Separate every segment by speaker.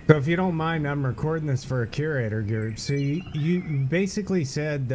Speaker 1: So if you don't mind, I'm recording this for a curator group. So you basically said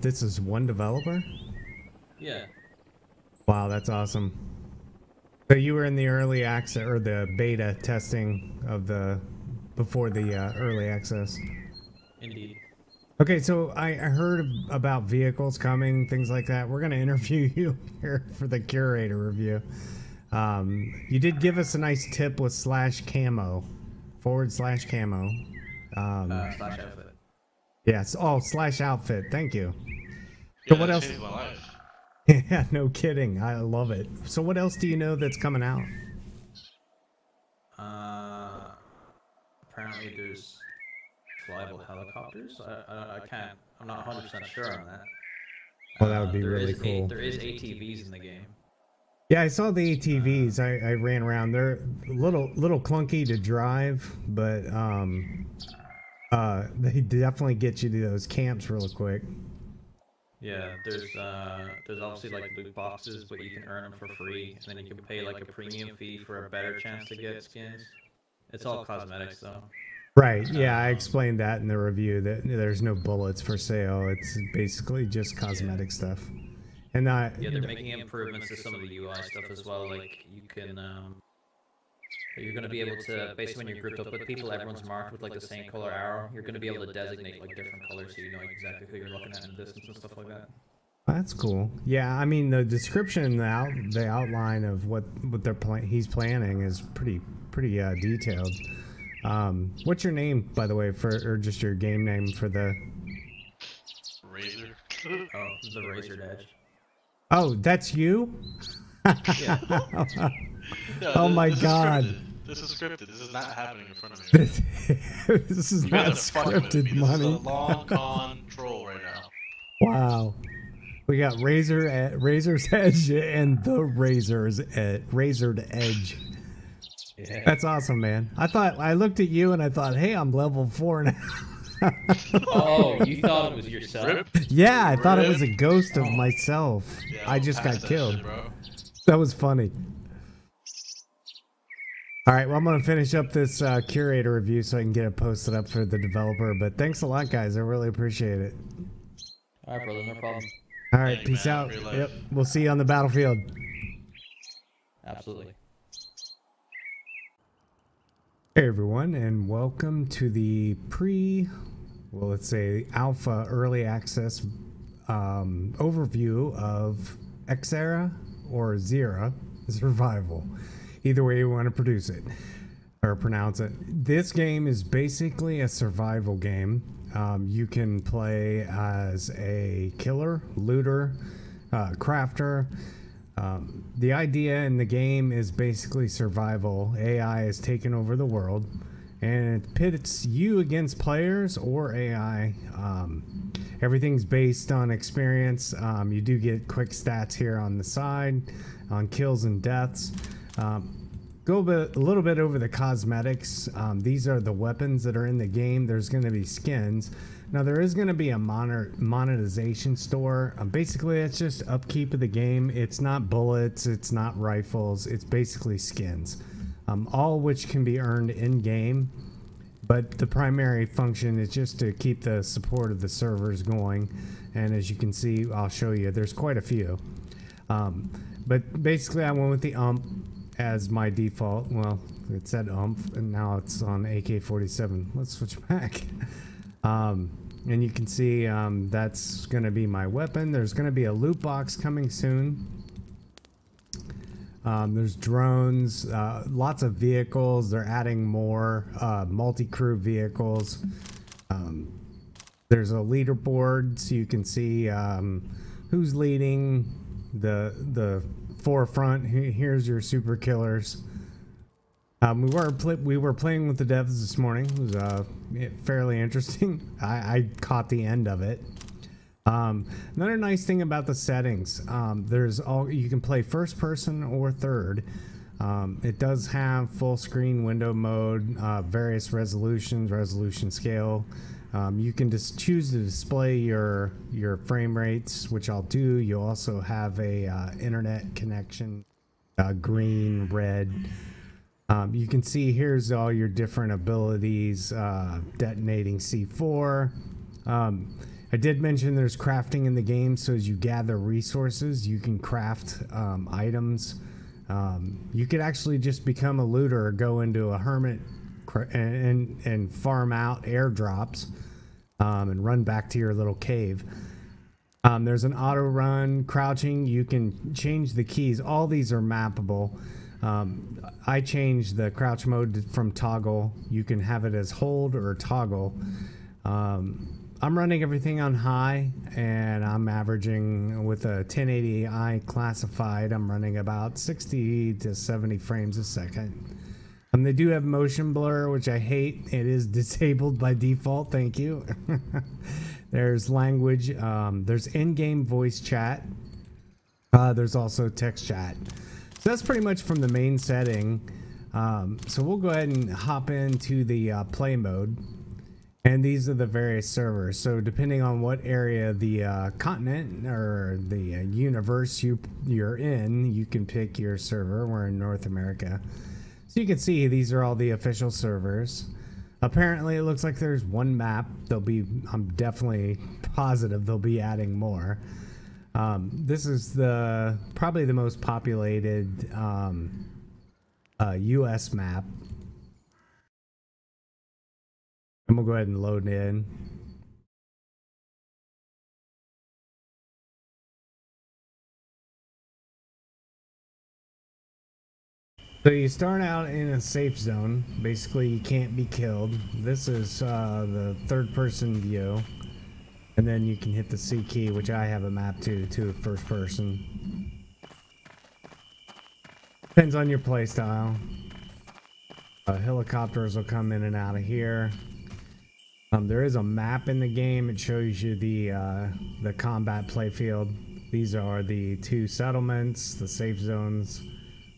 Speaker 1: this is one developer?
Speaker 2: Yeah.
Speaker 1: Wow, that's awesome. So you were in the early access or the beta testing of the before the early access.
Speaker 2: Indeed.
Speaker 1: Okay, so I heard about vehicles coming, things like that. We're gonna interview you here for the curator review. You did give us a nice tip with /camo, /camo.
Speaker 2: Slash outfit.
Speaker 1: Yes. Oh, /outfit. Thank you.
Speaker 3: Yeah,
Speaker 1: So what
Speaker 3: that
Speaker 1: else?
Speaker 3: changed my life.
Speaker 1: Yeah, no kidding. I love it. So what else do you know that's coming out?
Speaker 2: Apparently there's flyable helicopters. I can't. I'm not 100% sure on that.
Speaker 1: Well, that would be really cool.
Speaker 2: There is ATVs in the game.
Speaker 1: Yeah, I saw the ATVs. I ran around. They're a little clunky to drive, but they definitely get you to those camps real quick.
Speaker 2: Yeah, there's obviously like loot boxes, but you can earn them for free, and then you can pay like a premium fee for a better chance to get skins. It's all cosmetics though.
Speaker 1: Right. Yeah, I explained that in the review that there's no bullets for sale. It's basically just cosmetic stuff. And
Speaker 2: yeah, they're making improvements to some of the UI stuff as well. Like you can, you're going to be able to basically when you're grouped up with people, everyone's marked with like the same color arrow. You're going to be able to designate like different colors, so you know exactly who you're looking at in the distance and stuff like that.
Speaker 1: That's cool. Yeah, I mean the description, the outline of what he's planning is pretty detailed. What's your name, by the way, or just your game name for the?
Speaker 3: Razor.
Speaker 2: Oh, the Razored Edge.
Speaker 1: Oh, that's you?
Speaker 2: Yeah.
Speaker 1: Oh my God.
Speaker 3: This is scripted. This is not happening in front of me.
Speaker 1: This is not scripted, money.
Speaker 3: This is a long con troll right now.
Speaker 1: Wow. We got Razor's Edge and the Razored Edge.
Speaker 2: Yeah.
Speaker 1: That's awesome, man. I looked at you and I thought, hey, I'm level 4 now.
Speaker 2: Oh, you thought it was yourself?
Speaker 3: Rip?
Speaker 1: Yeah, I thought it was a ghost of myself.
Speaker 3: Yeah,
Speaker 1: I just got
Speaker 3: that
Speaker 1: killed.
Speaker 3: shit, bro.
Speaker 1: That was funny. All right, well, I'm going to finish up this curator review so I can get it posted up for the developer. But thanks a lot, guys. I really appreciate it.
Speaker 2: All right, brother, no problem.
Speaker 1: All right,
Speaker 3: Thank you,
Speaker 1: peace
Speaker 3: man.
Speaker 1: out.
Speaker 3: Great life.
Speaker 1: Yep, we'll see you on the battlefield.
Speaker 2: Absolutely.
Speaker 1: Hey, everyone, and welcome to the let's say alpha early access overview of Xera or Xera Survival. Either way you want to produce it or pronounce it. This game is basically a survival game. You can play as a killer, looter, crafter. The idea in the game is basically survival. AI has taken over the world and it pits you against players or AI. Everything's based on experience. You do get quick stats here on the side on kills and deaths. Go a little bit over the cosmetics. These are the weapons that are in the game. There's going to be skins. Now there is going to be a monetization store. Basically, it's just upkeep of the game. It's not bullets. It's not rifles. It's basically skins, all which can be earned in game. But the primary function is just to keep the support of the servers going. And as you can see, I'll show you. There's quite a few. But basically, I went with the as my default. Well, it said and now it's on AK-47. Let's switch back. And you can see that's going to be my weapon. There's going to be a loot box coming soon. There's drones, lots of vehicles. They're adding more multi-crew vehicles. There's a leaderboard so you can see who's leading the forefront. Here's your super killers. We were playing with the devs this morning. It was fairly interesting. I caught the end of it. Another nice thing about the settings, you can play first person or third. It does have full screen window mode, various resolutions, resolution scale. You can just choose to display your frame rates, which I'll do. You'll also have a internet connection, green, red. You can see here's all your different abilities, detonating C4. I did mention there's crafting in the game, so as you gather resources, you can craft items. You could actually just become a looter or go into a hermit and farm out airdrops and run back to your little cave. There's an auto run, crouching. You can change the keys. All these are mappable. I changed the crouch mode from toggle. You can have it as hold or toggle. I'm running everything on high, and I'm averaging with a 1080i classified. I'm running about 60 to 70 frames a second. They do have motion blur, which I hate. It is disabled by default. Thank you. There's language. There's in-game voice chat. There's also text chat. So that's pretty much from the main setting. So we'll go ahead and hop into the play mode. And these are the various servers. So depending on what area the continent or the universe you're in, you can pick your server. We're in North America. So you can see these are all the official servers. Apparently it looks like there's one map. I'm definitely positive they'll be adding more. This is probably the most populated US map. And we'll go ahead and load in. So you start out in a safe zone. Basically, you can't be killed. This is the third-person view. And then you can hit the C key, which I have a map to first person. Depends on your playstyle. Helicopters will come in and out of here. There is a map in the game. It shows you the combat playfield. These are the 2 settlements, the safe zones,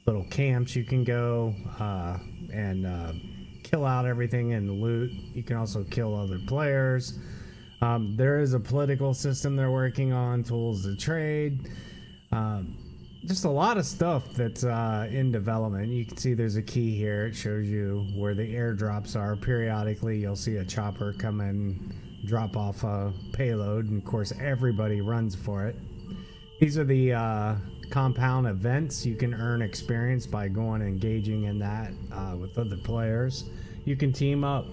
Speaker 1: little camps you can go and kill out everything and loot. You can also kill other players. There is a political system they're working on, tools to trade. Just a lot of stuff that's in development. You can see there's a key here. It shows you where the airdrops are. Periodically, you'll see a chopper come in, drop off a payload, and of course, everybody runs for it. These are the compound events. You can earn experience by going and engaging in that with other players. You can team up.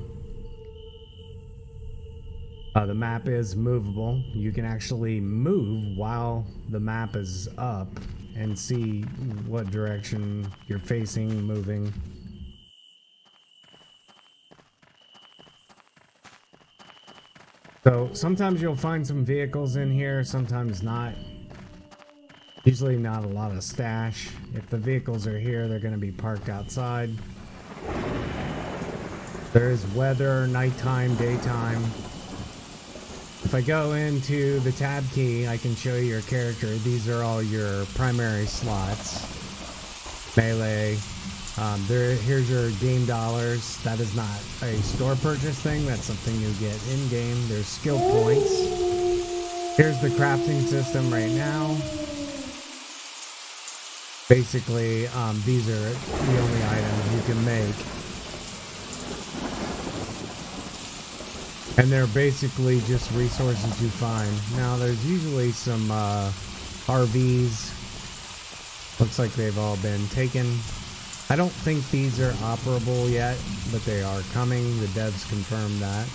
Speaker 1: The map is movable. You can actually move while the map is up and see what direction you're facing, moving. So sometimes you'll find some vehicles in here, sometimes not. Usually not a lot of stash. If the vehicles are here, they're going to be parked outside. There's weather, nighttime, daytime. If I go into the tab key, I can show you your character. These are all your primary slots. Melee. Here's your game dollars. That is not a store purchase thing. That's something you get in-game. There's skill points. Here's the crafting system right now. Basically, these are the only items you can make. And they're basically just resources you find. Now, there's usually some RVs. Looks like they've all been taken. I don't think these are operable yet, but they are coming. The devs confirmed that.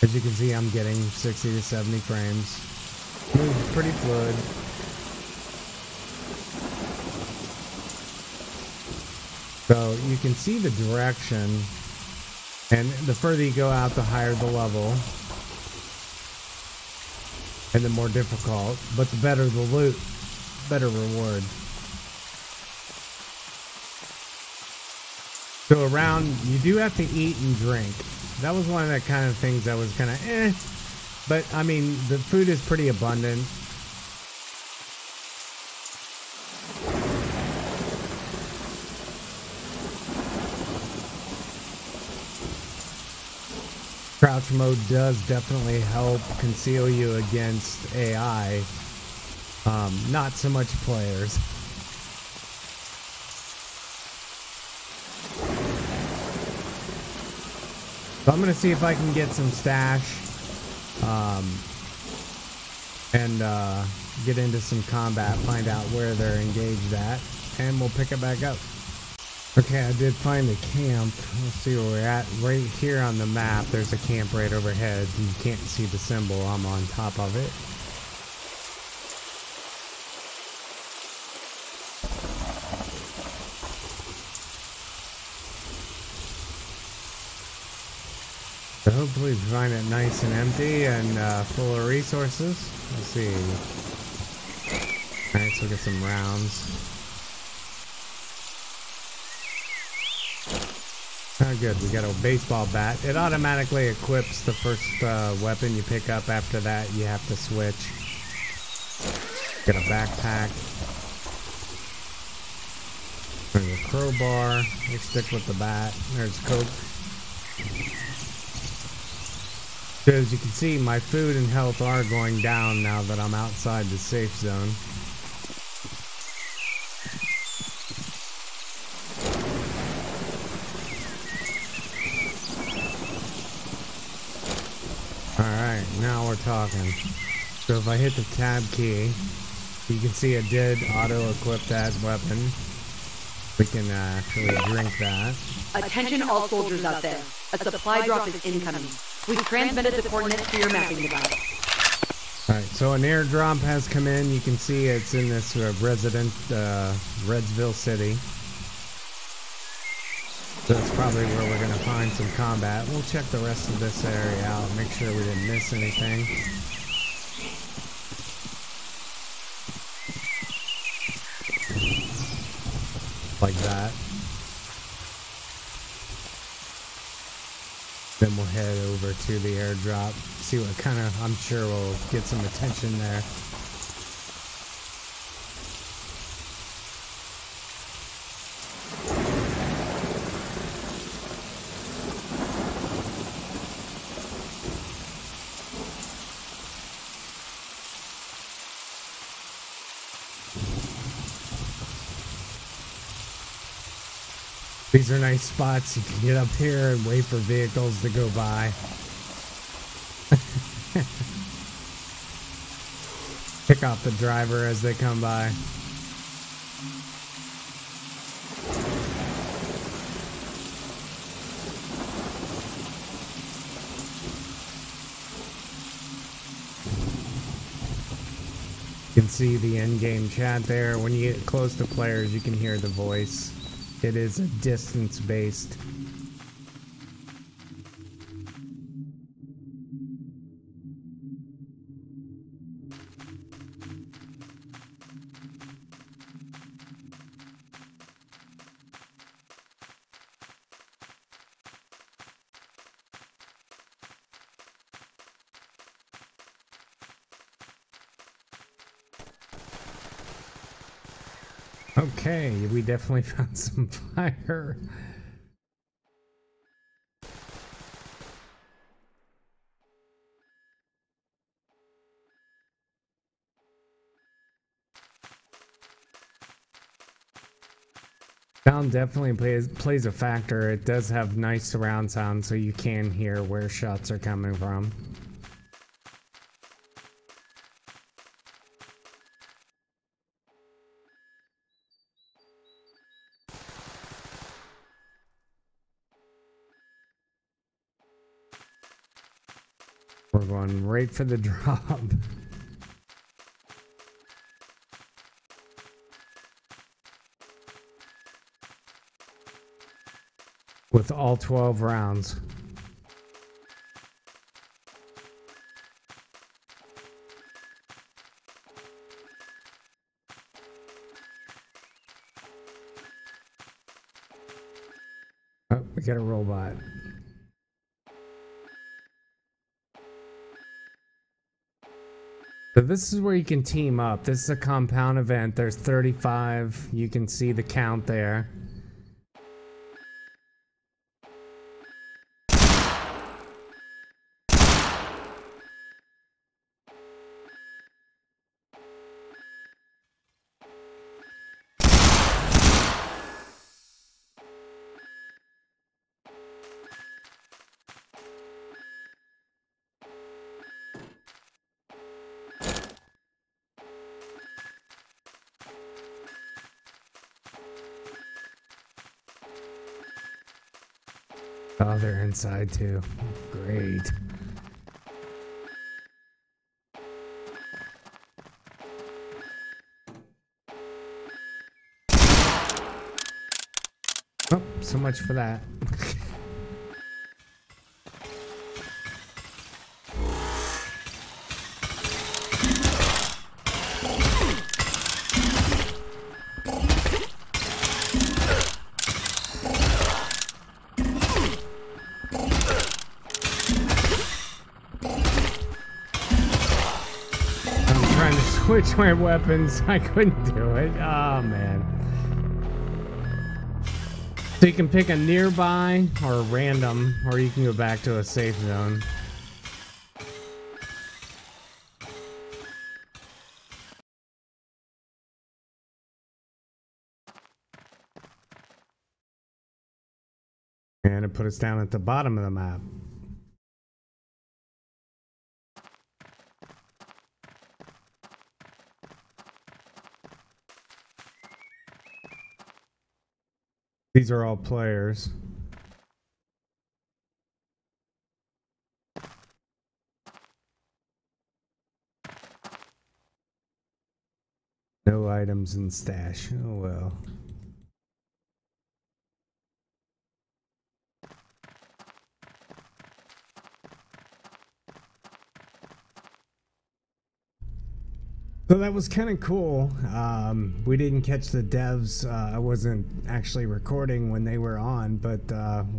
Speaker 1: As you can see, I'm getting 60 to 70 frames. Moves pretty fluid. So you can see the direction, and the further you go out, the higher the level, and the more difficult, but the better the loot, better reward. So around, you do have to eat and drink. That was one of the kind of things that was kind of but I mean, the food is pretty abundant. Crouch mode does definitely help conceal you against AI. Not so much players. So I'm gonna see if I can get some stash, and get into some combat, find out where they're engaged at, and we'll pick it back up. Okay, I did find a camp. Let's see where we're at. Right here on the map, there's a camp right overhead. You can't see the symbol. I'm on top of it. So hopefully we find it nice and empty and full of resources. Let's see. Alright, let's look at some rounds. Oh good, we got a baseball bat. It automatically equips the first weapon you pick up. After that you have to switch. Got a backpack. There's a crowbar. We'll stick with the bat. There's Coke. As you can see, my food and health are going down now that I'm outside the safe zone. Alright, now we're talking. So if I hit the tab key, you can see it did auto-equip that weapon. We can actually drink that.
Speaker 4: Attention all soldiers out there. A supply drop is incoming. We've transmitted the coordinates to your mapping device.
Speaker 1: Alright, so an airdrop has come in. You can see it's in this Redsville City. So that's probably where we're going to find some combat. We'll check the rest of this area out, make sure we didn't miss anything. Like that. Then we'll head over to the airdrop, see what kind of, I'm sure we'll get some attention there. These are nice spots. You can get up here and wait for vehicles to go by. Pick off the driver as they come by. You can see the in-game chat there. When you get close to players, you can hear the voice. It is distance-based. Okay, we definitely found some fire. Sound definitely plays a factor. It does have nice surround sound, so you can hear where shots are coming from. We're going right for the drop. With all 12 rounds. Oh, we got a robot. So this is where you can team up. This is a compound event. There's 35. You can see the count there. Oh, they're inside too. Great. Oh, so much for that. Switch my weapons. I couldn't do it. Oh man. So you can pick a nearby or a random, or you can go back to a safe zone. And it put us down at the bottom of the map. These are all players. No items in stash. Oh well. So that was kind of cool. We didn't catch the devs. I wasn't actually recording when they were on, but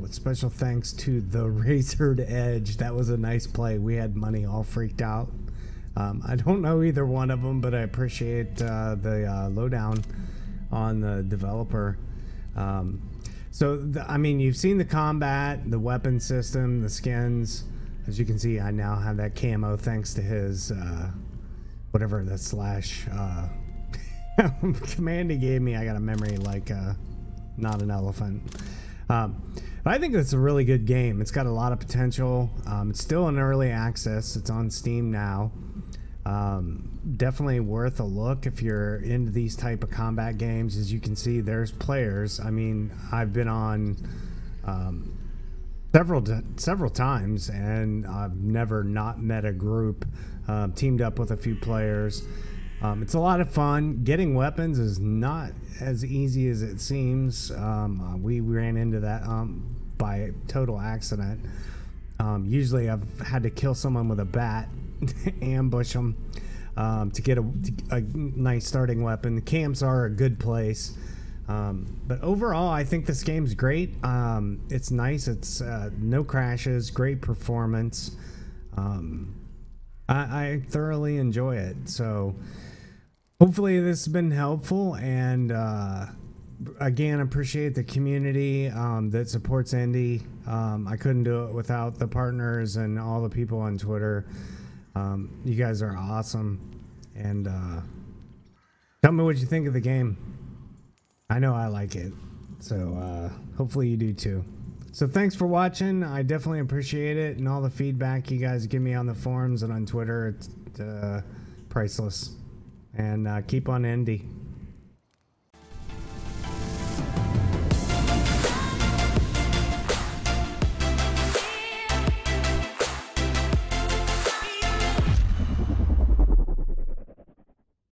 Speaker 1: with special thanks to the Razored Edge. That was a nice play. We had money all freaked out. I don't know either one of them, but I appreciate the lowdown on the developer. I mean, you've seen the combat, the weapon system, the skins. As you can see, I now have that camo thanks to his... whatever the slash command he gave me. I got a memory like not an elephant. But I think it's a really good game. It's got a lot of potential. It's still in early access. It's on Steam now. Definitely worth a look if you're into these type of combat games. As you can see, there's players. I mean, I've been on several times, and I've never not met a group. Teamed up with a few players. It's a lot of fun. Getting weapons is not as easy as it seems. We ran into that by total accident. Usually I've had to kill someone with a bat, ambush them to get a nice starting weapon. The camps are a good place. But overall, I think this game's great. It's nice. It's no crashes, great performance. I thoroughly enjoy it. So hopefully this has been helpful, and again, appreciate the community that supports indie. I couldn't do it without the partners and all the people on Twitter. You guys are awesome, and tell me what you think of the game. I know I like it, so hopefully you do too. So thanks for watching. I definitely appreciate it, and all the feedback you guys give me on the forums and on Twitter. It's priceless. And keep on indie.